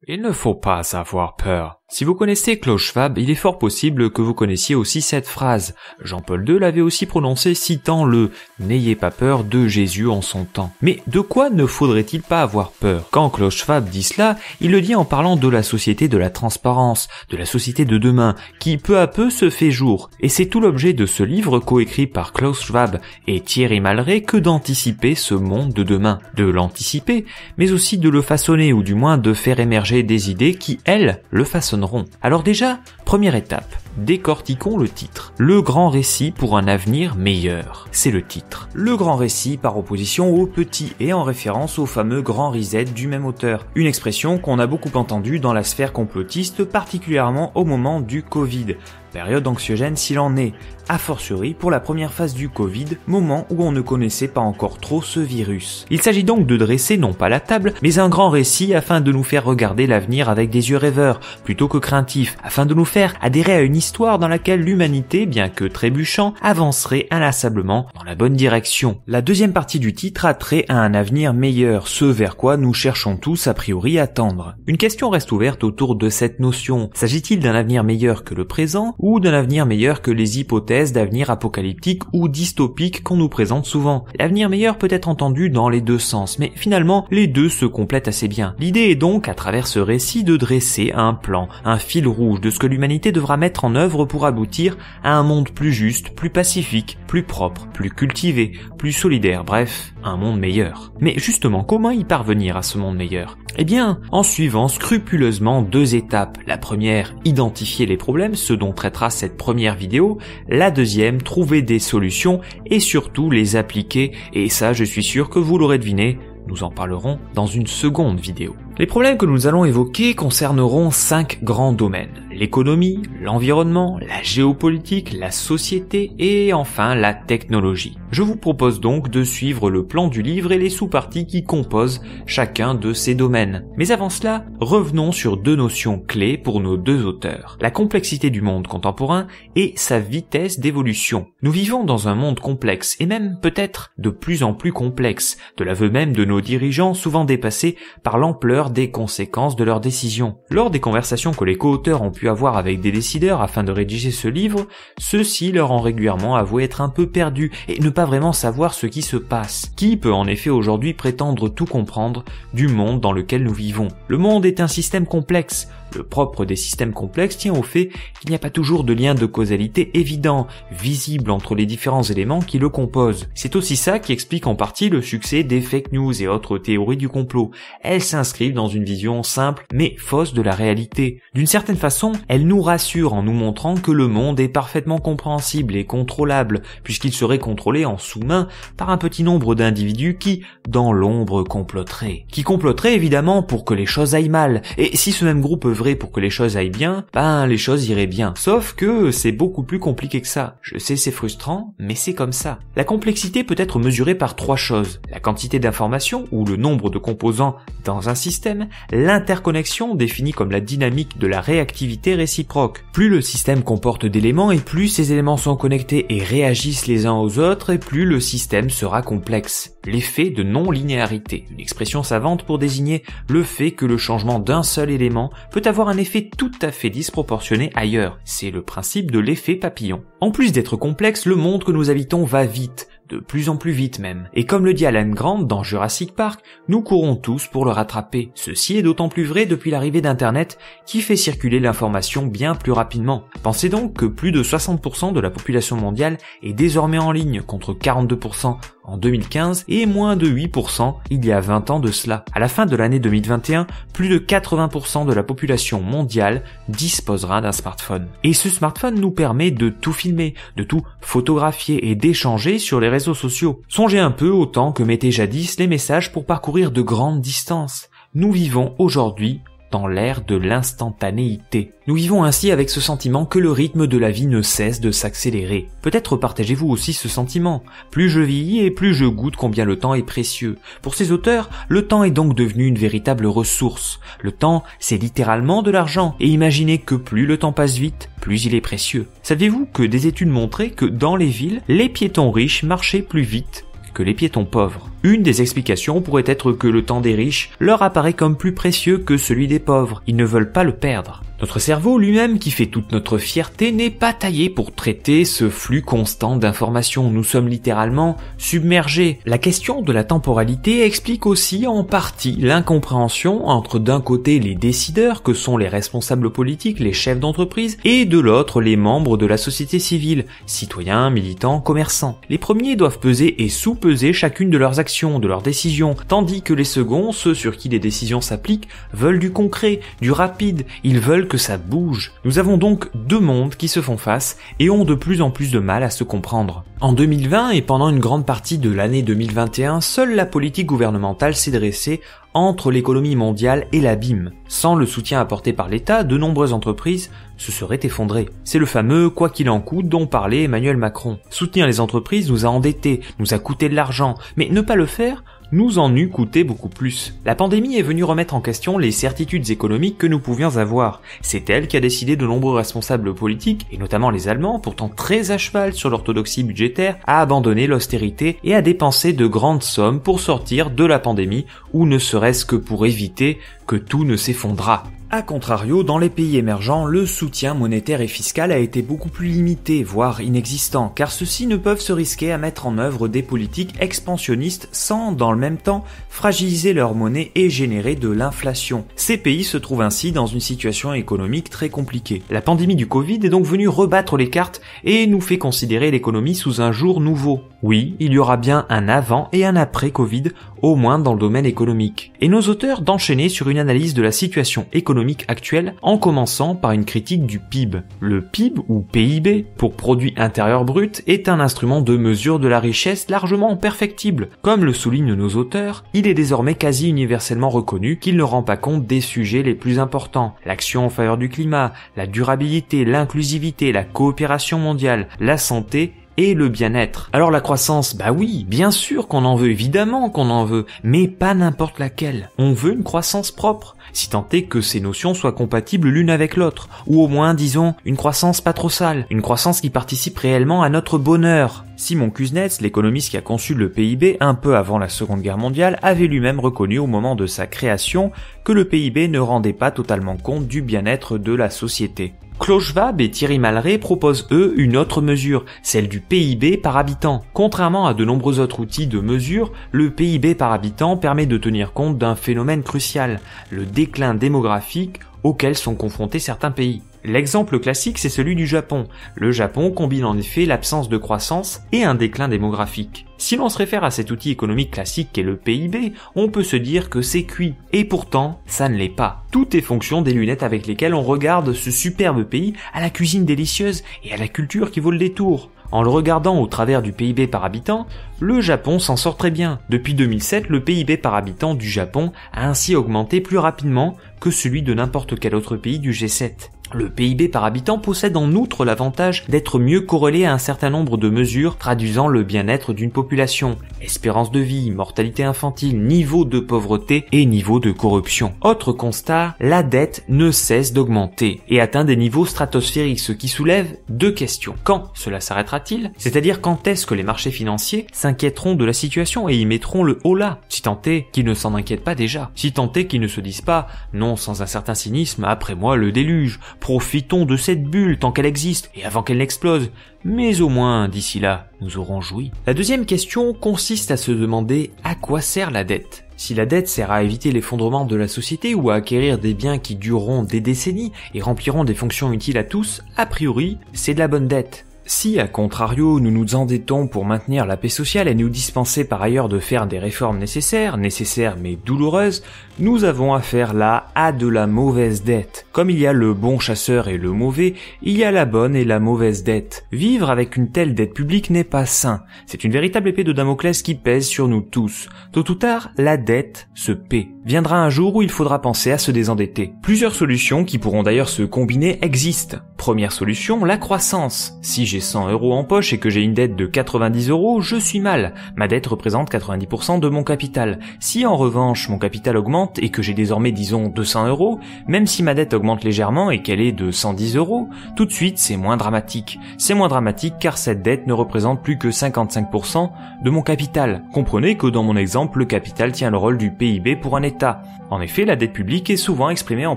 Il ne faut pas avoir peur. Si vous connaissez Klaus Schwab, il est fort possible que vous connaissiez aussi cette phrase. Jean-Paul II l'avait aussi prononcée citant le « N'ayez pas peur » de Jésus en son temps. Mais de quoi ne faudrait-il pas avoir peur? Quand Klaus Schwab dit cela, il le dit en parlant de la société de la transparence, de la société de demain, qui peu à peu se fait jour. Et c'est tout l'objet de ce livre coécrit par Klaus Schwab et Thierry Malret que d'anticiper ce monde de demain. De l'anticiper, mais aussi de le façonner ou du moins de faire émerger des idées qui, elles, le façonneront. Alors déjà, première étape, décortiquons le titre. Le grand récit pour un avenir meilleur. C'est le titre. Le grand récit par opposition au petit et en référence au fameux grand reset du même auteur. Une expression qu'on a beaucoup entendue dans la sphère complotiste, particulièrement au moment du Covid. Période anxiogène s'il en est, a fortiori pour la première phase du Covid, moment où on ne connaissait pas encore trop ce virus. Il s'agit donc de dresser non pas la table, mais un grand récit afin de nous faire regarder l'avenir avec des yeux rêveurs, plutôt que craintifs, afin de nous faire adhérer à une histoire dans laquelle l'humanité, bien que trébuchant, avancerait inlassablement dans la bonne direction. La deuxième partie du titre a trait à un avenir meilleur, ce vers quoi nous cherchons tous a priori à tendre. Une question reste ouverte autour de cette notion. S'agit-il d'un avenir meilleur que le présent, ou d'un avenir meilleur que les hypothèses d'avenir apocalyptique ou dystopique qu'on nous présente souvent? L'avenir meilleur peut être entendu dans les deux sens, mais finalement, les deux se complètent assez bien. L'idée est donc, à travers ce récit, de dresser un plan, un fil rouge de ce que l'humanité devra mettre en œuvre pour aboutir à un monde plus juste, plus pacifique, plus propre, plus cultivé, plus solidaire, bref, un monde meilleur. Mais justement, comment y parvenir à ce monde meilleur? Eh bien, en suivant scrupuleusement deux étapes. La première, identifier les problèmes, ce dont traitera cette première vidéo. La deuxième, trouver des solutions et surtout les appliquer. Et ça, je suis sûr que vous l'aurez deviné, nous en parlerons dans une seconde vidéo. Les problèmes que nous allons évoquer concerneront 5 grands domaines. L'économie, l'environnement, la géopolitique, la société et enfin la technologie. Je vous propose donc de suivre le plan du livre et les sous-parties qui composent chacun de ces domaines. Mais avant cela, revenons sur deux notions clés pour nos deux auteurs. La complexité du monde contemporain et sa vitesse d'évolution. Nous vivons dans un monde complexe et même peut-être de plus en plus complexe, de l'aveu même de nos dirigeants souvent dépassés par l'ampleur des conséquences de leurs décisions. Lors des conversations que les co-auteurs ont pu avoir avec des décideurs afin de rédiger ce livre, ceux-ci leur ont régulièrement avoué être un peu perdus et ne pas vraiment savoir ce qui se passe. Qui peut en effet aujourd'hui prétendre tout comprendre du monde dans lequel nous vivons? Le monde est un système complexe. Le propre des systèmes complexes tient au fait qu'il n'y a pas toujours de lien de causalité évident, visible entre les différents éléments qui le composent. C'est aussi ça qui explique en partie le succès des fake news et autres théories du complot. Elles s'inscrivent dans une vision simple mais fausse de la réalité. D'une certaine façon, elles nous rassurent en nous montrant que le monde est parfaitement compréhensible et contrôlable, puisqu'il serait contrôlé en sous-main par un petit nombre d'individus qui, dans l'ombre, comploteraient. Qui comploteraient évidemment pour que les choses aillent mal. Et si ce même groupe œuvrait pour que les choses aillent bien, les choses iraient bien. Sauf que c'est beaucoup plus compliqué que ça. Je sais, c'est frustrant, mais c'est comme ça. La complexité peut être mesurée par 3 choses. La quantité d'informations, ou le nombre de composants dans un système, l'interconnexion, définie comme la dynamique de la réactivité réciproque. Plus le système comporte d'éléments et plus ces éléments sont connectés et réagissent les uns aux autres, et plus le système sera complexe. L'effet de non-linéarité, une expression savante pour désigner le fait que le changement d'un seul élément peut avoir un effet tout à fait disproportionné ailleurs. C'est le principe de l'effet papillon. En plus d'être complexe, le monde que nous habitons va vite, de plus en plus vite même. Et comme le dit Alan Grant dans Jurassic Park, nous courons tous pour le rattraper. Ceci est d'autant plus vrai depuis l'arrivée d'Internet qui fait circuler l'information bien plus rapidement. Pensez donc que plus de 60% de la population mondiale est désormais en ligne contre 42% en 2015 et moins de 8% il y a 20 ans de cela. À la fin de l'année 2021, plus de 80% de la population mondiale disposera d'un smartphone. Et ce smartphone nous permet de tout filmer, de tout photographier et d'échanger sur les réseaux sociaux. Songez un peu au temps que mettaient jadis les messages pour parcourir de grandes distances. Nous vivons aujourd'hui dans l'ère de l'instantanéité. Nous vivons ainsi avec ce sentiment que le rythme de la vie ne cesse de s'accélérer. Peut-être partagez-vous aussi ce sentiment. Plus je vieillis et plus je goûte combien le temps est précieux. Pour ces auteurs, le temps est donc devenu une véritable ressource. Le temps, c'est littéralement de l'argent. Et imaginez que plus le temps passe vite, plus il est précieux. Saviez-vous que des études montraient que dans les villes, les piétons riches marchaient plus vite que les piétons pauvres. Une des explications pourrait être que le temps des riches leur apparaît comme plus précieux que celui des pauvres. Ils ne veulent pas le perdre. Notre cerveau lui-même, qui fait toute notre fierté, n'est pas taillé pour traiter ce flux constant d'informations. Nous sommes littéralement submergés. La question de la temporalité explique aussi en partie l'incompréhension entre d'un côté les décideurs, que sont les responsables politiques, les chefs d'entreprise, et de l'autre les membres de la société civile, citoyens, militants, commerçants. Les premiers doivent peser et sous-peser chacune de leurs actions, de leurs décisions, tandis que les seconds, ceux sur qui les décisions s'appliquent, veulent du concret, du rapide. Ils veulent que ça bouge. Nous avons donc deux mondes qui se font face et ont de plus en plus de mal à se comprendre. En 2020 et pendant une grande partie de l'année 2021, seule la politique gouvernementale s'est dressée entre l'économie mondiale et l'abîme. Sans le soutien apporté par l'État, de nombreuses entreprises se seraient effondrées. C'est le fameux « quoi qu'il en coûte » dont parlait Emmanuel Macron. Soutenir les entreprises nous a endettés, nous a coûté de l'argent, mais ne pas le faire nous en eût coûté beaucoup plus. La pandémie est venue remettre en question les certitudes économiques que nous pouvions avoir. C'est elle qui a décidé de nombreux responsables politiques, et notamment les Allemands, pourtant très à cheval sur l'orthodoxie budgétaire, à abandonner l'austérité et à dépenser de grandes sommes pour sortir de la pandémie, ou ne serait-ce que pour éviter que tout ne s'effondrât. A contrario, dans les pays émergents, le soutien monétaire et fiscal a été beaucoup plus limité, voire inexistant, car ceux-ci ne peuvent se risquer à mettre en œuvre des politiques expansionnistes sans, dans le même temps, fragiliser leur monnaie et générer de l'inflation. Ces pays se trouvent ainsi dans une situation économique très compliquée. La pandémie du Covid est donc venue rebattre les cartes et nous fait considérer l'économie sous un jour nouveau. Oui, il y aura bien un avant et un après Covid, au moins dans le domaine économique. Et nos auteurs d'enchaîner sur une analyse de la situation économique actuelle en commençant par une critique du PIB. Le PIB, ou PIB, pour produit intérieur brut, est un instrument de mesure de la richesse largement perfectible. Comme le soulignent nos auteurs, il est désormais quasi universellement reconnu qu'il ne rend pas compte des sujets les plus importants. L'action en faveur du climat, la durabilité, l'inclusivité, la coopération mondiale, la santé et le bien-être. Alors la croissance, bah oui, bien sûr qu'on en veut, évidemment qu'on en veut, mais pas n'importe laquelle. On veut une croissance propre, si tant est que ces notions soient compatibles l'une avec l'autre, ou au moins, disons, une croissance pas trop sale, une croissance qui participe réellement à notre bonheur. Simon Kuznets, l'économiste qui a conçu le PIB un peu avant la Seconde Guerre mondiale, avait lui-même reconnu au moment de sa création que le PIB ne rendait pas totalement compte du bien-être de la société. Klaus Schwab et Thierry Malret proposent eux une autre mesure, celle du PIB par habitant. Contrairement à de nombreux autres outils de mesure, le PIB par habitant permet de tenir compte d'un phénomène crucial, le déclin démographique auquel sont confrontés certains pays. L'exemple classique, c'est celui du Japon. Le Japon combine en effet l'absence de croissance et un déclin démographique. Si l'on se réfère à cet outil économique classique qu'est le PIB, on peut se dire que c'est cuit. Et pourtant, ça ne l'est pas. Tout est fonction des lunettes avec lesquelles on regarde ce superbe pays à la cuisine délicieuse et à la culture qui vaut le détour. En le regardant au travers du PIB par habitant, le Japon s'en sort très bien. Depuis 2007, le PIB par habitant du Japon a ainsi augmenté plus rapidement que celui de n'importe quel autre pays du G7. Le PIB par habitant possède en outre l'avantage d'être mieux corrélé à un certain nombre de mesures traduisant le bien-être d'une population, espérance de vie, mortalité infantile, niveau de pauvreté et niveau de corruption. Autre constat, la dette ne cesse d'augmenter et atteint des niveaux stratosphériques, ce qui soulève deux questions. Quand cela s'arrêtera-t-il ? C'est-à-dire quand est-ce que les marchés financiers s'inquiéteront de la situation et y mettront le holà, si tant est qu'ils ne s'en inquiètent pas déjà, si tant est qu'ils ne se disent pas, non sans un certain cynisme, après moi le déluge, profitons de cette bulle tant qu'elle existe et avant qu'elle n'explose, mais au moins d'ici là, nous aurons joui. La deuxième question consiste à se demander à quoi sert la dette. Si la dette sert à éviter l'effondrement de la société ou à acquérir des biens qui dureront des décennies et rempliront des fonctions utiles à tous, a priori, c'est de la bonne dette. Si, à contrario, nous nous endettons pour maintenir la paix sociale et nous dispenser par ailleurs de faire des réformes nécessaires mais douloureuses, nous avons affaire là à de la mauvaise dette. Comme il y a le bon chasseur et le mauvais, il y a la bonne et la mauvaise dette. Vivre avec une telle dette publique n'est pas sain. C'est une véritable épée de Damoclès qui pèse sur nous tous. Tôt ou tard, la dette se paie. Viendra un jour où il faudra penser à se désendetter. Plusieurs solutions qui pourront d'ailleurs se combiner existent. Première solution, la croissance. Si j'ai 100 € en poche et que j'ai une dette de 90 €, je suis mal. Ma dette représente 90% de mon capital. Si en revanche mon capital augmente et que j'ai désormais disons 200 €, même si ma dette augmente augmente légèrement et qu'elle est de 110 €, tout de suite c'est moins dramatique. C'est moins dramatique car cette dette ne représente plus que 55% de mon capital. Comprenez que dans mon exemple, le capital tient le rôle du PIB pour un État. En effet, la dette publique est souvent exprimée en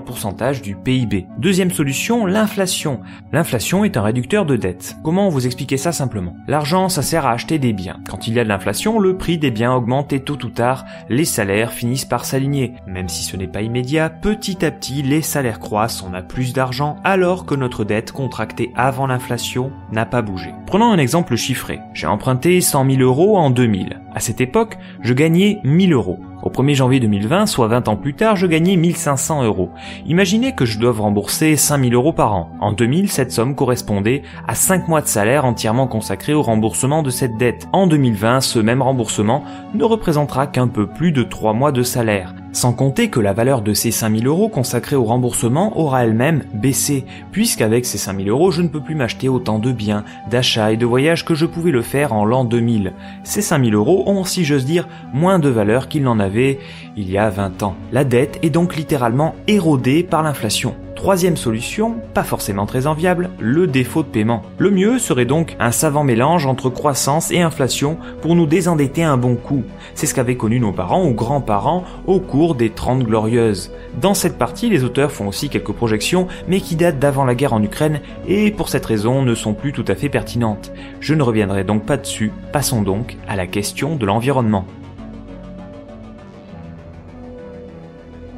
pourcentage du PIB. Deuxième solution, l'inflation. L'inflation est un réducteur de dette. Comment vous expliquer ça simplement? L'argent, ça sert à acheter des biens. Quand il y a de l'inflation, le prix des biens augmente et tôt ou tard, les salaires finissent par s'aligner. Même si ce n'est pas immédiat, petit à petit, les salaires croissent, on a plus d'argent, alors que notre dette contractée avant l'inflation n'a pas bougé. Prenons un exemple chiffré. J'ai emprunté 100 000 € en 2000. À cette époque, je gagnais 1 000 €. Au 1er janvier 2020, soit 20 ans plus tard, je gagnais 1 500 €. Imaginez que je doive rembourser 5 000 € par an. En 2000, cette somme correspondait à 5 mois de salaire entièrement consacrés au remboursement de cette dette. En 2020, ce même remboursement ne représentera qu'un peu plus de 3 mois de salaire. Sans compter que la valeur de ces 5 000 € consacrés au remboursement aura elle-même baissé, puisqu'avec ces 5 000 € je ne peux plus m'acheter autant de biens, d'achats et de voyages que je pouvais le faire en l'an 2000. Ces 5 000 € ont, si j'ose dire, moins de valeur qu'ils n'en avaient il y a 20 ans. La dette est donc littéralement érodée par l'inflation. Troisième solution, pas forcément très enviable, le défaut de paiement. Le mieux serait donc un savant mélange entre croissance et inflation pour nous désendetter un bon coup. C'est ce qu'avaient connu nos parents ou grands-parents au cours des 30 glorieuses. Dans cette partie, les auteurs font aussi quelques projections, mais qui datent d'avant la guerre en Ukraine et pour cette raison ne sont plus tout à fait pertinentes. Je ne reviendrai donc pas dessus, passons donc à la question de l'environnement.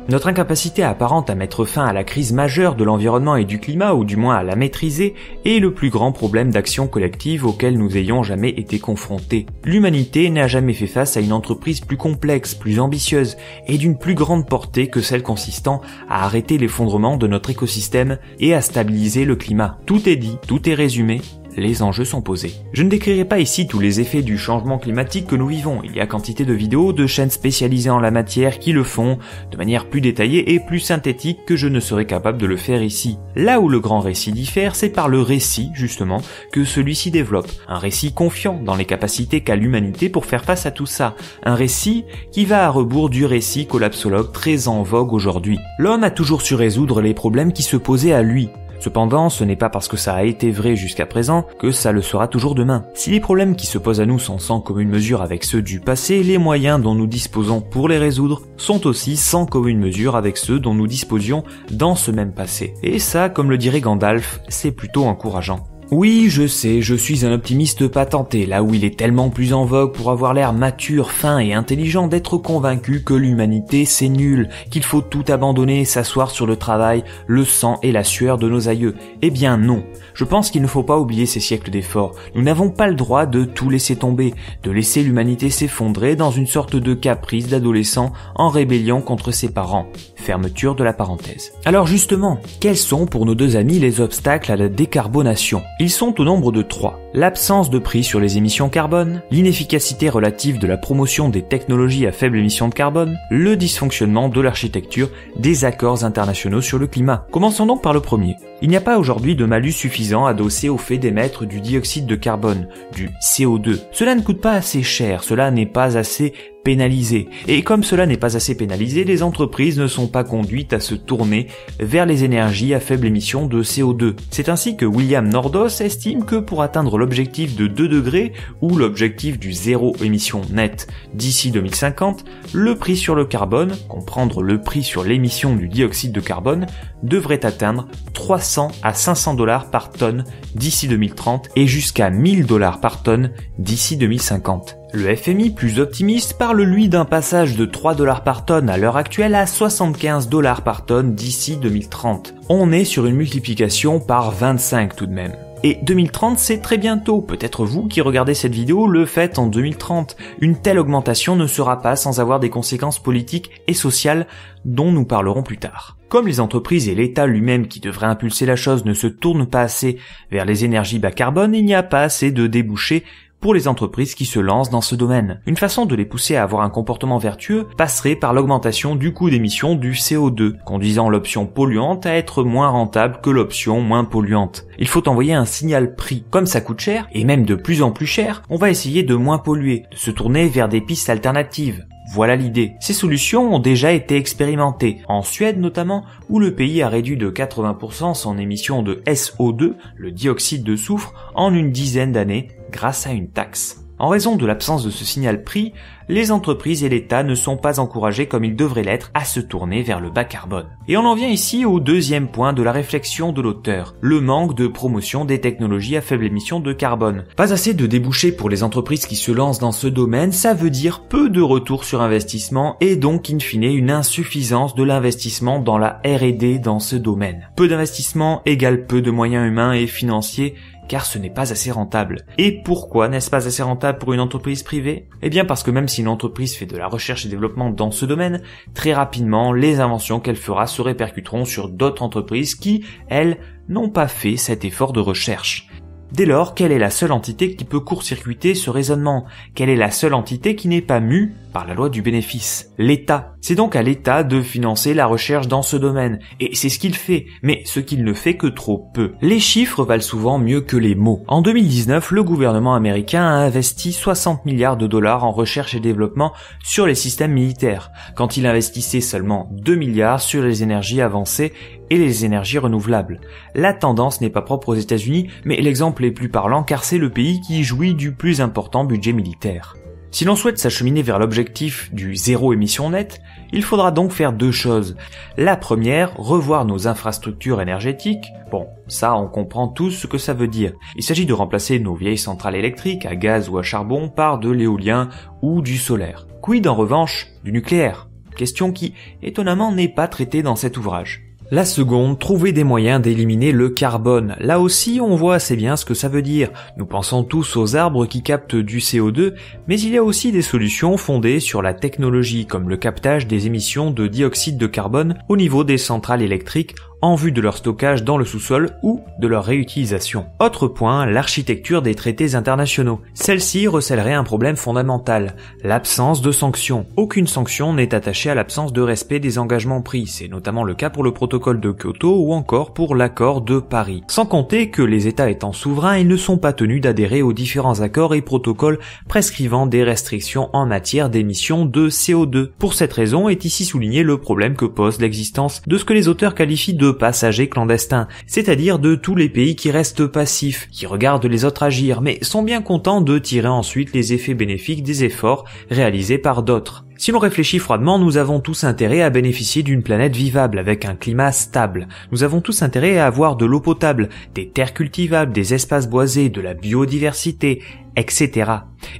Notre incapacité apparente à mettre fin à la crise majeure de l'environnement et du climat, ou du moins à la maîtriser, est le plus grand problème d'action collective auquel nous ayons jamais été confrontés. L'humanité n'a jamais fait face à une entreprise plus complexe, plus ambitieuse et d'une plus grande portée que celle consistant à arrêter l'effondrement de notre écosystème et à stabiliser le climat. Tout est dit, tout est résumé. Les enjeux sont posés. Je ne décrirai pas ici tous les effets du changement climatique que nous vivons. Il y a quantité de vidéos, de chaînes spécialisées en la matière qui le font de manière plus détaillée et plus synthétique que je ne serais capable de le faire ici. Là où le grand récit diffère, c'est par le récit, justement, que celui-ci développe. Un récit confiant dans les capacités qu'a l'humanité pour faire face à tout ça. Un récit qui va à rebours du récit collapsologue très en vogue aujourd'hui. L'homme a toujours su résoudre les problèmes qui se posaient à lui. Cependant, ce n'est pas parce que ça a été vrai jusqu'à présent que ça le sera toujours demain. Si les problèmes qui se posent à nous sont sans commune mesure avec ceux du passé, les moyens dont nous disposons pour les résoudre sont aussi sans commune mesure avec ceux dont nous disposions dans ce même passé. Et ça, comme le dirait Gandalf, c'est plutôt encourageant. Oui, je sais, je suis un optimiste patenté, là où il est tellement plus en vogue pour avoir l'air mature, fin et intelligent d'être convaincu que l'humanité c'est nul, qu'il faut tout abandonner et s'asseoir sur le travail, le sang et la sueur de nos aïeux. Eh bien non, je pense qu'il ne faut pas oublier ces siècles d'efforts. Nous n'avons pas le droit de tout laisser tomber, de laisser l'humanité s'effondrer dans une sorte de caprice d'adolescent en rébellion contre ses parents. Fermeture de la parenthèse. Alors justement, quels sont pour nos deux amis les obstacles à la décarbonation ? Ils sont au nombre de 3. L'absence de prix sur les émissions carbone, l'inefficacité relative de la promotion des technologies à faible émission de carbone, le dysfonctionnement de l'architecture des accords internationaux sur le climat. Commençons donc par le premier. Il n'y a pas aujourd'hui de malus suffisant adossé au fait d'émettre du dioxyde de carbone, du CO2. Cela ne coûte pas assez cher, cela n'est pas assez pénalisé. Et comme cela n'est pas assez pénalisé, les entreprises ne sont pas conduites à se tourner vers les énergies à faible émission de CO2. C'est ainsi que William Nordos estime que pour atteindre l'objectif de 2 degrés ou l'objectif du zéro émission nette d'ici 2050, le prix sur le carbone, comprendre le prix sur l'émission du dioxyde de carbone, devrait atteindre 300 à 500 $ par tonne d'ici 2030 et jusqu'à 1000 $ par tonne d'ici 2050. Le FMI, plus optimiste, parle lui d'un passage de 3 $ par tonne à l'heure actuelle à 75 $ par tonne d'ici 2030. On est sur une multiplication par 25 tout de même. Et 2030 c'est très bientôt, peut-être vous qui regardez cette vidéo le faites en 2030. Une telle augmentation ne sera pas sans avoir des conséquences politiques et sociales dont nous parlerons plus tard. Comme les entreprises et l'État lui-même qui devrait impulser la chose ne se tournent pas assez vers les énergies bas carbone, il n'y a pas assez de débouchés pour les entreprises qui se lancent dans ce domaine. Une façon de les pousser à avoir un comportement vertueux passerait par l'augmentation du coût d'émission du CO2, conduisant l'option polluante à être moins rentable que l'option moins polluante. Il faut envoyer un signal prix. Comme ça coûte cher, et même de plus en plus cher, on va essayer de moins polluer, de se tourner vers des pistes alternatives. Voilà l'idée. Ces solutions ont déjà été expérimentées, en Suède notamment, où le pays a réduit de 80% son émission de SO2, le dioxyde de soufre, en une dizaine d'années grâce à une taxe. En raison de l'absence de ce signal prix, les entreprises et l'État ne sont pas encouragés comme ils devraient l'être à se tourner vers le bas carbone. Et on en vient ici au deuxième point de la réflexion de l'auteur, le manque de promotion des technologies à faible émission de carbone. Pas assez de débouchés pour les entreprises qui se lancent dans ce domaine, ça veut dire peu de retour sur investissement et donc in fine une insuffisance de l'investissement dans la R&D dans ce domaine. Peu d'investissement égale peu de moyens humains et financiers, car ce n'est pas assez rentable. Et pourquoi n'est-ce pas assez rentable pour une entreprise privée ? Eh bien parce que même si une entreprise fait de la recherche et développement dans ce domaine, très rapidement, les inventions qu'elle fera se répercuteront sur d'autres entreprises qui, elles, n'ont pas fait cet effort de recherche. Dès lors, quelle est la seule entité qui peut court-circuiter ce raisonnement ? Quelle est la seule entité qui n'est pas mue par la loi du bénéfice ? L'État. C'est donc à l'État de financer la recherche dans ce domaine, et c'est ce qu'il fait, mais ce qu'il ne fait que trop peu. Les chiffres valent souvent mieux que les mots. En 2019, le gouvernement américain a investi 60 milliards de dollars en recherche et développement sur les systèmes militaires, quand il investissait seulement 2 milliards sur les énergies avancées et les énergies renouvelables. La tendance n'est pas propre aux États-Unis, mais l'exemple est plus parlant car c'est le pays qui jouit du plus important budget militaire. Si l'on souhaite s'acheminer vers l'objectif du zéro émission nette, il faudra donc faire deux choses. La première, revoir nos infrastructures énergétiques. Bon, ça on comprend tous ce que ça veut dire. Il s'agit de remplacer nos vieilles centrales électriques à gaz ou à charbon par de l'éolien ou du solaire. Quid en revanche du nucléaire ? Question qui, étonnamment, n'est pas traitée dans cet ouvrage. La seconde, trouver des moyens d'éliminer le carbone. Là aussi, on voit assez bien ce que ça veut dire. Nous pensons tous aux arbres qui captent du CO2, mais il y a aussi des solutions fondées sur la technologie, comme le captage des émissions de dioxyde de carbone au niveau des centrales électriques en vue de leur stockage dans le sous-sol ou de leur réutilisation. Autre point, l'architecture des traités internationaux. Celle-ci recèlerait un problème fondamental, l'absence de sanctions. Aucune sanction n'est attachée à l'absence de respect des engagements pris, c'est notamment le cas pour le protocole de Kyoto ou encore pour l'accord de Paris. Sans compter que les États étant souverains, ils ne sont pas tenus d'adhérer aux différents accords et protocoles prescrivant des restrictions en matière d'émissions de CO2. Pour cette raison est ici souligné le problème que pose l'existence de ce que les auteurs qualifient de passagers clandestins, c'est-à-dire de tous les pays qui restent passifs, qui regardent les autres agir, mais sont bien contents de tirer ensuite les effets bénéfiques des efforts réalisés par d'autres. Si l'on réfléchit froidement, nous avons tous intérêt à bénéficier d'une planète vivable avec un climat stable. Nous avons tous intérêt à avoir de l'eau potable, des terres cultivables, des espaces boisés, de la biodiversité, etc.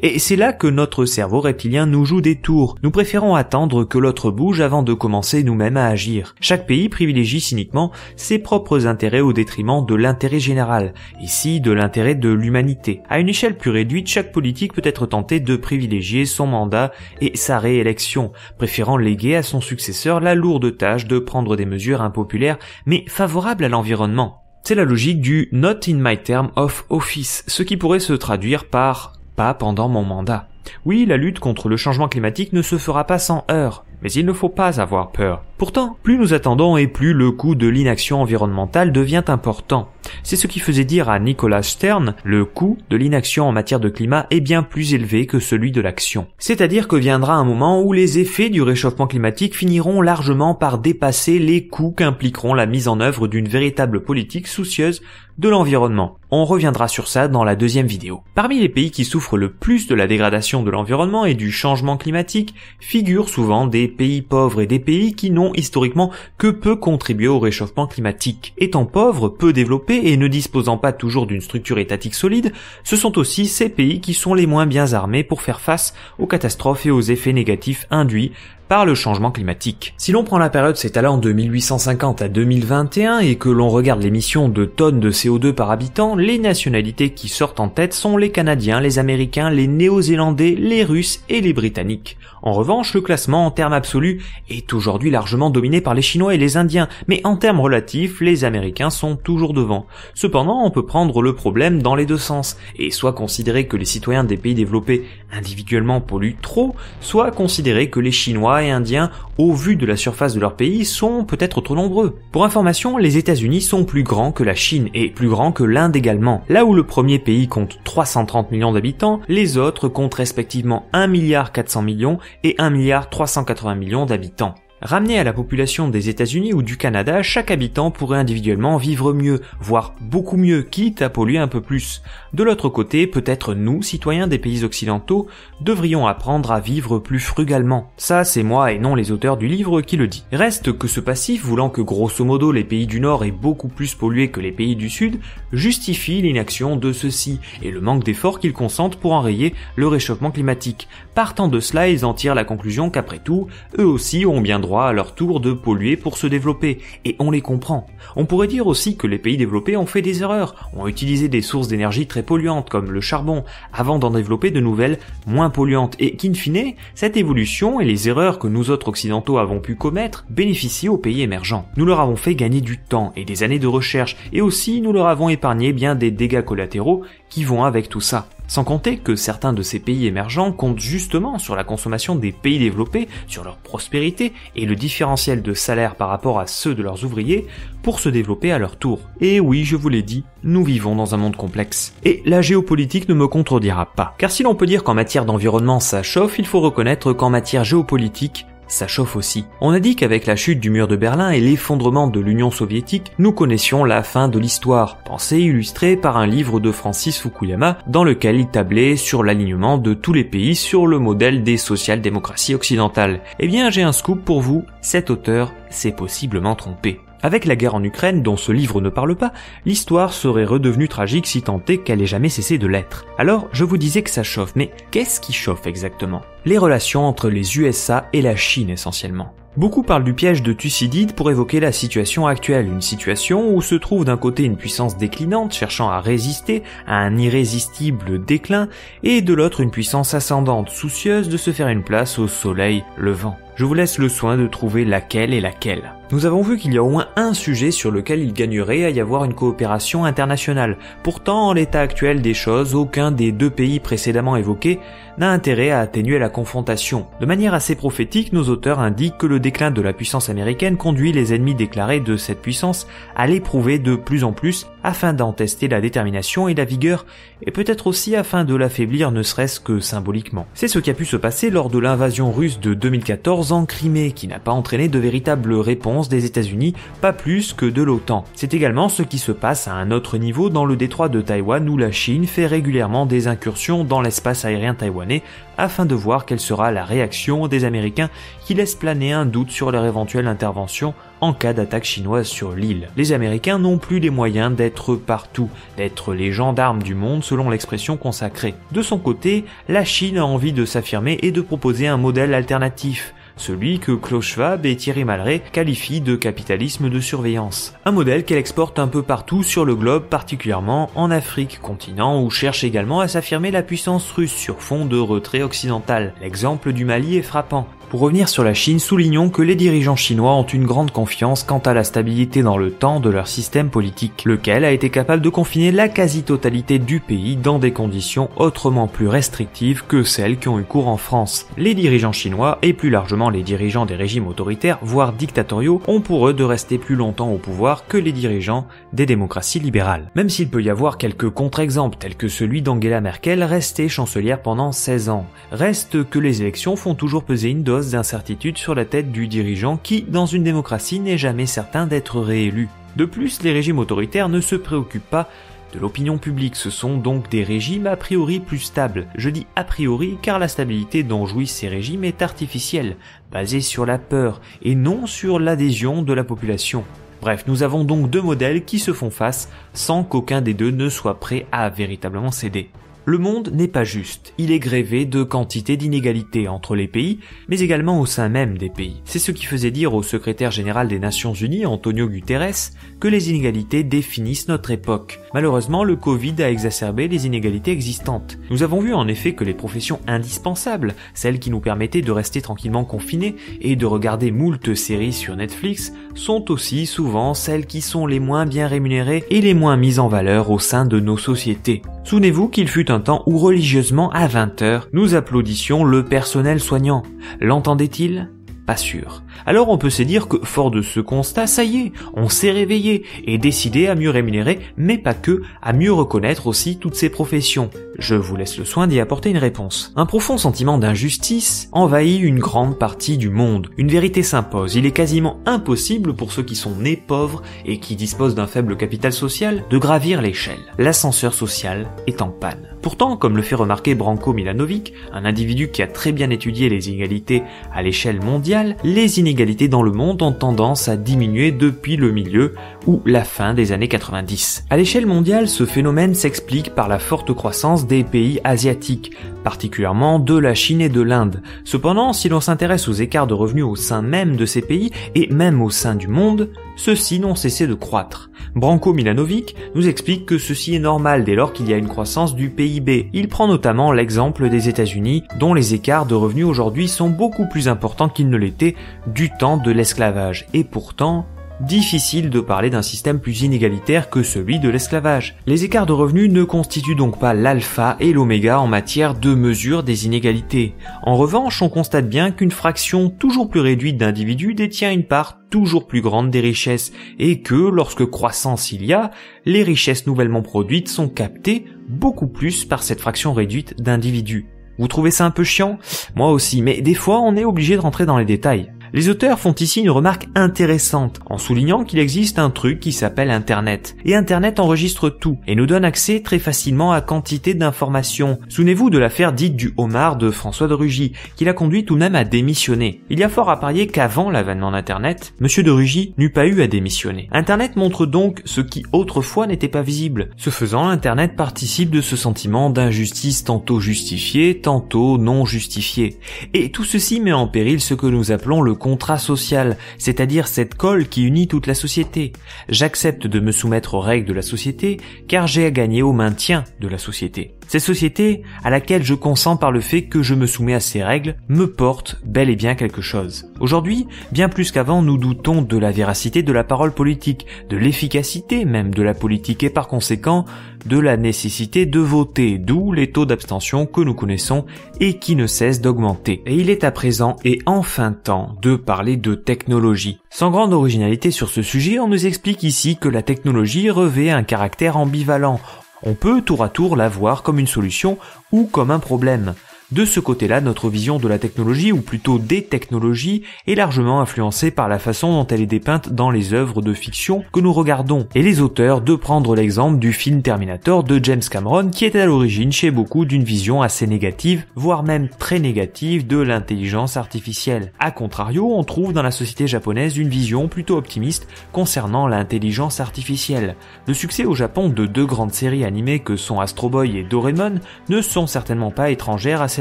Et c'est là que notre cerveau reptilien nous joue des tours. Nous préférons attendre que l'autre bouge avant de commencer nous-mêmes à agir. Chaque pays privilégie cyniquement ses propres intérêts au détriment de l'intérêt général, ici de l'intérêt de l'humanité. À une échelle plus réduite, chaque politique peut être tentée de privilégier son mandat et sa réélection, préférant léguer à son successeur la lourde tâche de prendre des mesures impopulaires mais favorables à l'environnement. C'est la logique du « not in my term of office », ce qui pourrait se traduire par « pas pendant mon mandat ». Oui, la lutte contre le changement climatique ne se fera pas sans heurts, mais il ne faut pas avoir peur. Pourtant, plus nous attendons et plus le coût de l'inaction environnementale devient important. C'est ce qui faisait dire à Nicholas Stern, le coût de l'inaction en matière de climat est bien plus élevé que celui de l'action. C'est-à-dire que viendra un moment où les effets du réchauffement climatique finiront largement par dépasser les coûts qu'impliqueront la mise en œuvre d'une véritable politique soucieuse de l'environnement. On reviendra sur ça dans la deuxième vidéo. Parmi les pays qui souffrent le plus de la dégradation de l'environnement et du changement climatique figurent souvent des pays pauvres et des pays qui n'ont historiquement que peu contribué au réchauffement climatique. Étant pauvres, peu développés et ne disposant pas toujours d'une structure étatique solide, ce sont aussi ces pays qui sont les moins bien armés pour faire face aux catastrophes et aux effets négatifs induits par le changement climatique. Si l'on prend la période s'étalant de 1850 à 2021 et que l'on regarde l'émission de tonnes de CO2 par habitant, les nationalités qui sortent en tête sont les Canadiens, les Américains, les Néo-Zélandais, les Russes et les Britanniques. En revanche, le classement en termes absolus est aujourd'hui largement dominé par les Chinois et les Indiens, mais en termes relatifs, les Américains sont toujours devant. Cependant, on peut prendre le problème dans les deux sens, et soit considérer que les citoyens des pays développés individuellement polluent trop, soit considérer que les Chinois Chinois et Indiens, au vu de la surface de leur pays, sont peut-être trop nombreux. Pour information, les États-Unis sont plus grands que la Chine et plus grands que l'Inde également. Là où le premier pays compte 330 millions d'habitants, les autres comptent respectivement 1,4 milliard et 1,380 milliard d'habitants. Ramené à la population des États-Unis ou du Canada, chaque habitant pourrait individuellement vivre mieux, voire beaucoup mieux, quitte à polluer un peu plus. De l'autre côté, peut-être nous, citoyens des pays occidentaux, devrions apprendre à vivre plus frugalement. Ça, c'est moi et non les auteurs du livre qui le dit. Reste que ce passif, voulant que grosso modo les pays du Nord aient beaucoup plus pollué que les pays du Sud, justifie l'inaction de ceux-ci et le manque d'efforts qu'ils consentent pour enrayer le réchauffement climatique. Partant de cela, ils en tirent la conclusion qu'après tout, eux aussi ont bien droit à leur tour de polluer pour se développer, et on les comprend. On pourrait dire aussi que les pays développés ont fait des erreurs, ont utilisé des sources d'énergie très polluantes comme le charbon, avant d'en développer de nouvelles moins polluantes, et qu'in fine, cette évolution et les erreurs que nous autres occidentaux avons pu commettre bénéficient aux pays émergents. Nous leur avons fait gagner du temps et des années de recherche, et aussi nous leur avons épargné bien des dégâts collatéraux qui vont avec tout ça. Sans compter que certains de ces pays émergents comptent justement sur la consommation des pays développés, sur leur prospérité et le différentiel de salaire par rapport à ceux de leurs ouvriers pour se développer à leur tour. Et oui, je vous l'ai dit, nous vivons dans un monde complexe. Et la géopolitique ne me contredira pas. Car si l'on peut dire qu'en matière d'environnement ça chauffe, il faut reconnaître qu'en matière géopolitique, ça chauffe aussi. On a dit qu'avec la chute du mur de Berlin et l'effondrement de l'Union soviétique, nous connaissions la fin de l'histoire, pensée illustrée par un livre de Francis Fukuyama dans lequel il tablait sur l'alignement de tous les pays sur le modèle des social-démocraties occidentales. Eh bien, j'ai un scoop pour vous, cet auteur s'est possiblement trompé. Avec la guerre en Ukraine, dont ce livre ne parle pas, l'histoire serait redevenue tragique si tant est qu'elle ait jamais cessé de l'être. Alors, je vous disais que ça chauffe, mais qu'est-ce qui chauffe exactement? Les relations entre les USA et la Chine essentiellement. Beaucoup parlent du piège de Thucydide pour évoquer la situation actuelle, une situation où se trouve d'un côté une puissance déclinante cherchant à résister à un irrésistible déclin, et de l'autre une puissance ascendante, soucieuse de se faire une place au soleil levant. Je vous laisse le soin de trouver laquelle est laquelle. Nous avons vu qu'il y a au moins un sujet sur lequel il gagnerait à y avoir une coopération internationale. Pourtant, en l'état actuel des choses, aucun des deux pays précédemment évoqués n'a intérêt à atténuer la confrontation. De manière assez prophétique, nos auteurs indiquent que le déclin de la puissance américaine conduit les ennemis déclarés de cette puissance à l'éprouver de plus en plus afin d'en tester la détermination et la vigueur, et peut-être aussi afin de l'affaiblir ne serait-ce que symboliquement. C'est ce qui a pu se passer lors de l'invasion russe de 2014 en Crimée, qui n'a pas entraîné de véritable réponse des États-Unis, pas plus que de l'OTAN. C'est également ce qui se passe à un autre niveau dans le détroit de Taïwan, où la Chine fait régulièrement des incursions dans l'espace aérien taïwanais afin de voir quelle sera la réaction des Américains qui laissent planer un doute sur leur éventuelle intervention en cas d'attaque chinoise sur l'île. Les Américains n'ont plus les moyens d'être partout, d'être les gendarmes du monde selon l'expression consacrée. De son côté, la Chine a envie de s'affirmer et de proposer un modèle alternatif, celui que Klaus Schwab et Thierry Malret qualifient de capitalisme de surveillance. Un modèle qu'elle exporte un peu partout sur le globe, particulièrement en Afrique, continent où cherche également à s'affirmer la puissance russe sur fond de retrait occidental. L'exemple du Mali est frappant. Pour revenir sur la Chine, soulignons que les dirigeants chinois ont une grande confiance quant à la stabilité dans le temps de leur système politique, lequel a été capable de confiner la quasi-totalité du pays dans des conditions autrement plus restrictives que celles qui ont eu cours en France. Les dirigeants chinois, et plus largement les dirigeants des régimes autoritaires, voire dictatoriaux, ont pour eux de rester plus longtemps au pouvoir que les dirigeants des démocraties libérales. Même s'il peut y avoir quelques contre-exemples, tels que celui d'Angela Merkel, restée chancelière pendant 16 ans. Reste que les élections font toujours peser une dose d'incertitude sur la tête du dirigeant qui, dans une démocratie, n'est jamais certain d'être réélu. De plus, les régimes autoritaires ne se préoccupent pas de l'opinion publique, ce sont donc des régimes a priori plus stables. Je dis a priori car la stabilité dont jouissent ces régimes est artificielle, basée sur la peur et non sur l'adhésion de la population. Bref, nous avons donc deux modèles qui se font face sans qu'aucun des deux ne soit prêt à véritablement céder. Le monde n'est pas juste, il est grévé de quantité d'inégalités entre les pays, mais également au sein même des pays. C'est ce qui faisait dire au secrétaire général des Nations Unies, Antonio Guterres, que les inégalités définissent notre époque. Malheureusement, le Covid a exacerbé les inégalités existantes. Nous avons vu en effet que les professions indispensables, celles qui nous permettaient de rester tranquillement confinés et de regarder moult séries sur Netflix, sont aussi souvent celles qui sont les moins bien rémunérées et les moins mises en valeur au sein de nos sociétés. Souvenez-vous qu'il fut un temps où religieusement à 20h, nous applaudissions le personnel soignant. L'entendait-il ? pas sûr. Alors on peut se dire que, fort de ce constat, ça y est, on s'est réveillé et décidé à mieux rémunérer, mais pas que, à mieux reconnaître aussi toutes ces professions. Je vous laisse le soin d'y apporter une réponse. Un profond sentiment d'injustice envahit une grande partie du monde. Une vérité s'impose, il est quasiment impossible pour ceux qui sont nés pauvres et qui disposent d'un faible capital social de gravir l'échelle. L'ascenseur social est en panne. Pourtant, comme le fait remarquer Branko Milanovic, un individu qui a très bien étudié les inégalités à l'échelle mondiale, les inégalités dans le monde ont tendance à diminuer depuis le milieu ou la fin des années 90. À l'échelle mondiale, ce phénomène s'explique par la forte croissance des pays asiatiques, particulièrement de la Chine et de l'Inde. Cependant, si l'on s'intéresse aux écarts de revenus au sein même de ces pays et même au sein du monde, ceux-ci n'ont cessé de croître. Branko Milanovic nous explique que ceci est normal dès lors qu'il y a une croissance du PIB. Il prend notamment l'exemple des États-Unis, dont les écarts de revenus aujourd'hui sont beaucoup plus importants qu'ils ne l'étaient du temps de l'esclavage. Et pourtant, difficile de parler d'un système plus inégalitaire que celui de l'esclavage. Les écarts de revenus ne constituent donc pas l'alpha et l'oméga en matière de mesure des inégalités. En revanche, on constate bien qu'une fraction toujours plus réduite d'individus détient une part toujours plus grande des richesses et que, lorsque croissance il y a, les richesses nouvellement produites sont captées beaucoup plus par cette fraction réduite d'individus. Vous trouvez ça un peu chiant ? Moi aussi, mais des fois on est obligé de rentrer dans les détails. Les auteurs font ici une remarque intéressante en soulignant qu'il existe un truc qui s'appelle Internet. Et Internet enregistre tout et nous donne accès très facilement à quantité d'informations. Souvenez-vous de l'affaire dite du homard de François de Rugy, qui l'a conduit tout de même à démissionner. Il y a fort à parier qu'avant l'avènement d'Internet, Monsieur de Rugy n'eût pas eu à démissionner. Internet montre donc ce qui autrefois n'était pas visible. Ce faisant, Internet participe de ce sentiment d'injustice tantôt justifié, tantôt non justifié. Et tout ceci met en péril ce que nous appelons le contrat social, c'est-à-dire cette colle qui unit toute la société. J'accepte de me soumettre aux règles de la société car j'ai à gagner au maintien de la société. Cette société, à laquelle je consens par le fait que je me soumets à ces règles, me porte bel et bien quelque chose. Aujourd'hui, bien plus qu'avant, nous doutons de la véracité de la parole politique, de l'efficacité même de la politique et par conséquent, de la nécessité de voter, d'où les taux d'abstention que nous connaissons et qui ne cessent d'augmenter. Et il est à présent et enfin temps de parler de technologie. Sans grande originalité sur ce sujet, on nous explique ici que la technologie revêt un caractère ambivalent. On peut tour à tour la voir comme une solution ou comme un problème. De ce côté-là, notre vision de la technologie, ou plutôt des technologies, est largement influencée par la façon dont elle est dépeinte dans les œuvres de fiction que nous regardons, et les auteurs de prendre l'exemple du film Terminator de James Cameron, qui est à l'origine chez beaucoup d'une vision assez négative, voire même très négative de l'intelligence artificielle. A contrario, on trouve dans la société japonaise une vision plutôt optimiste concernant l'intelligence artificielle. Le succès au Japon de deux grandes séries animées que sont Astro Boy et Doraemon ne sont certainement pas étrangères à cette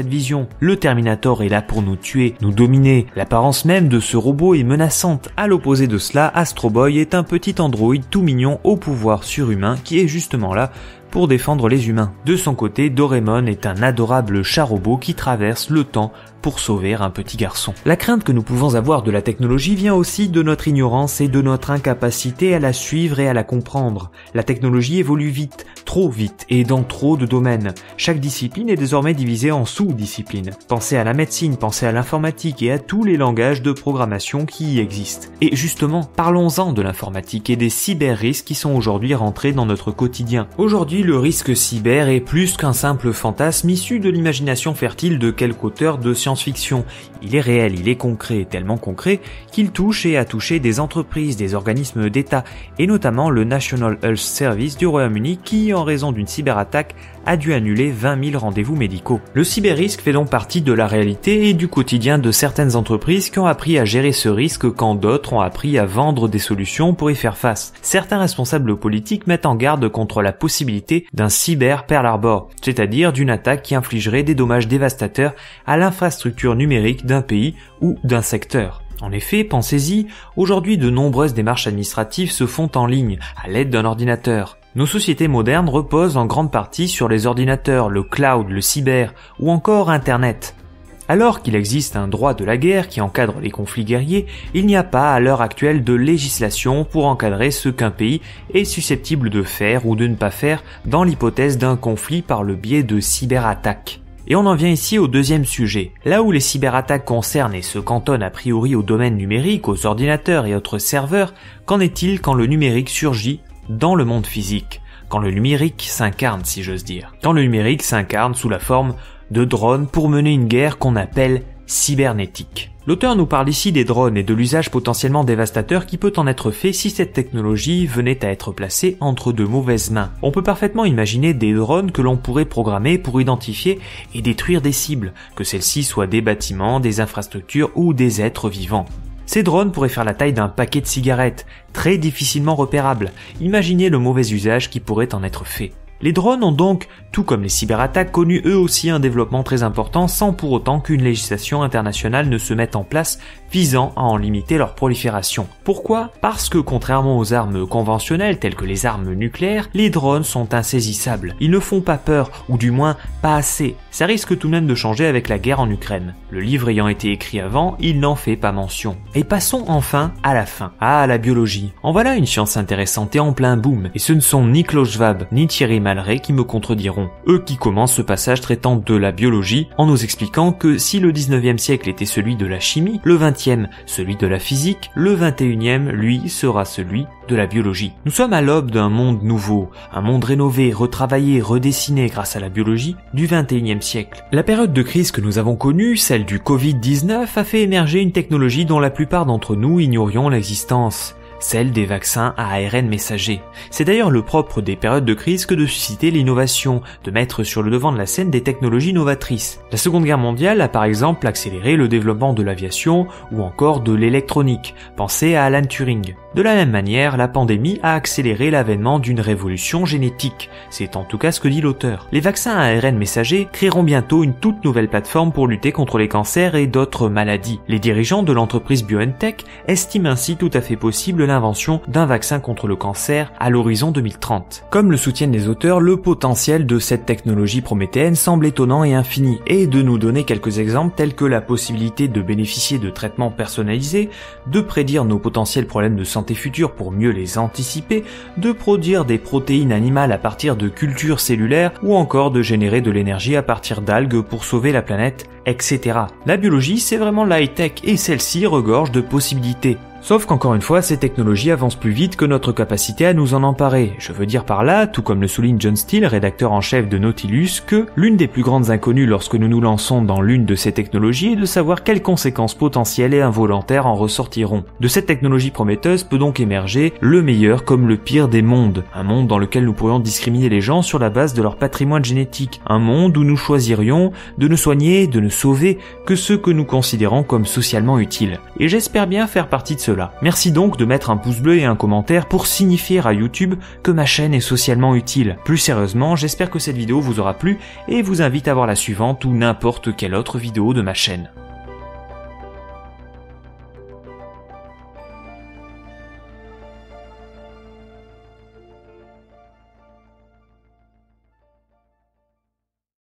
vision. Le Terminator est là pour nous tuer, nous dominer. L'apparence même de ce robot est menaçante. À l'opposé de cela, Astro Boy est un petit androïde tout mignon au pouvoir surhumain qui est justement là pour défendre les humains. De son côté, Doraemon est un adorable chat robot qui traverse le temps pour sauver un petit garçon. La crainte que nous pouvons avoir de la technologie vient aussi de notre ignorance et de notre incapacité à la suivre et à la comprendre. La technologie évolue vite, trop vite et dans trop de domaines. Chaque discipline est désormais divisée en sous-disciplines. Pensez à la médecine, pensez à l'informatique et à tous les langages de programmation qui y existent. Et justement, parlons-en de l'informatique et des cyber-risques qui sont aujourd'hui rentrés dans notre quotidien. Aujourd'hui, le risque cyber est plus qu'un simple fantasme issu de l'imagination fertile de quelque auteur de science-fiction. Il est réel, il est concret, tellement concret qu'il touche et a touché des entreprises, des organismes d'État et notamment le National Health Service du Royaume-Uni qui, en raison d'une cyberattaque, a dû annuler 20 000 rendez-vous médicaux. Le cyberrisque fait donc partie de la réalité et du quotidien de certaines entreprises qui ont appris à gérer ce risque quand d'autres ont appris à vendre des solutions pour y faire face. Certains responsables politiques mettent en garde contre la possibilité d'un cyber Pearl Harbor, c'est-à-dire d'une attaque qui infligerait des dommages dévastateurs à l'infrastructure numérique d'un pays ou d'un secteur. En effet, pensez-y, aujourd'hui de nombreuses démarches administratives se font en ligne, à l'aide d'un ordinateur. Nos sociétés modernes reposent en grande partie sur les ordinateurs, le cloud, le cyber ou encore Internet. Alors qu'il existe un droit de la guerre qui encadre les conflits guerriers, il n'y a pas à l'heure actuelle de législation pour encadrer ce qu'un pays est susceptible de faire ou de ne pas faire dans l'hypothèse d'un conflit par le biais de cyberattaques. Et on en vient ici au deuxième sujet. Là où les cyberattaques concernent et se cantonnent a priori au domaine numérique, aux ordinateurs et autres serveurs, qu'en est-il quand le numérique surgit dans le monde physique? Quand le numérique s'incarne, si j'ose dire. Quand le numérique s'incarne sous la forme de drones pour mener une guerre qu'on appelle cybernétique. L'auteur nous parle ici des drones et de l'usage potentiellement dévastateur qui peut en être fait si cette technologie venait à être placée entre de mauvaises mains. On peut parfaitement imaginer des drones que l'on pourrait programmer pour identifier et détruire des cibles, que celles-ci soient des bâtiments, des infrastructures ou des êtres vivants. Ces drones pourraient faire la taille d'un paquet de cigarettes, très difficilement repérables. Imaginez le mauvais usage qui pourrait en être fait. Les drones ont donc, tout comme les cyberattaques, connu eux aussi un développement très important sans pour autant qu'une législation internationale ne se mette en place visant à en limiter leur prolifération. Pourquoi ? Parce que contrairement aux armes conventionnelles telles que les armes nucléaires, les drones sont insaisissables. Ils ne font pas peur, ou du moins pas assez. Ça risque tout de même de changer avec la guerre en Ukraine. Le livre ayant été écrit avant, il n'en fait pas mention. Et passons enfin à la fin. Ah, la biologie. En voilà une science intéressante et en plein boom. Et ce ne sont ni Klaus Schwab, ni Thierry Malray qui me contrediront. Eux qui commencent ce passage traitant de la biologie en nous expliquant que si le 19e siècle était celui de la chimie, le 20e celui de la physique, le 21e, lui, sera celui de la biologie. Nous sommes à l'aube d'un monde nouveau, un monde rénové, retravaillé, redessiné grâce à la biologie du 21e siècle. La période de crise que nous avons connue, celle du Covid-19, a fait émerger une technologie dont la plupart d'entre nous ignorions l'existence. Celle des vaccins à ARN messager. C'est d'ailleurs le propre des périodes de crise que de susciter l'innovation, de mettre sur le devant de la scène des technologies novatrices. La Seconde Guerre mondiale a par exemple accéléré le développement de l'aviation ou encore de l'électronique. Pensez à Alan Turing. De la même manière, la pandémie a accéléré l'avènement d'une révolution génétique. C'est en tout cas ce que dit l'auteur. Les vaccins à ARN messager créeront bientôt une toute nouvelle plateforme pour lutter contre les cancers et d'autres maladies. Les dirigeants de l'entreprise BioNTech estiment ainsi tout à fait possible l'invention d'un vaccin contre le cancer à l'horizon 2030. Comme le soutiennent les auteurs, le potentiel de cette technologie prométhéenne semble étonnant et infini, et de nous donner quelques exemples tels que la possibilité de bénéficier de traitements personnalisés, de prédire nos potentiels problèmes de santé futurs pour mieux les anticiper, de produire des protéines animales à partir de cultures cellulaires ou encore de générer de l'énergie à partir d'algues pour sauver la planète, etc. La biologie, c'est vraiment la high-tech et celle-ci regorge de possibilités. Sauf qu'encore une fois, ces technologies avancent plus vite que notre capacité à nous en emparer. Je veux dire par là, tout comme le souligne John Steele, rédacteur en chef de Nautilus, que l'une des plus grandes inconnues lorsque nous nous lançons dans l'une de ces technologies est de savoir quelles conséquences potentielles et involontaires en ressortiront. De cette technologie prometteuse peut donc émerger le meilleur comme le pire des mondes. Un monde dans lequel nous pourrions discriminer les gens sur la base de leur patrimoine génétique. Un monde où nous choisirions de ne soigner, de ne sauver que ceux que nous considérons comme socialement utiles. Et j'espère bien faire partie de cela. Merci donc de mettre un pouce bleu et un commentaire pour signifier à YouTube que ma chaîne est socialement utile. Plus sérieusement, j'espère que cette vidéo vous aura plu et vous invite à voir la suivante ou n'importe quelle autre vidéo de ma chaîne.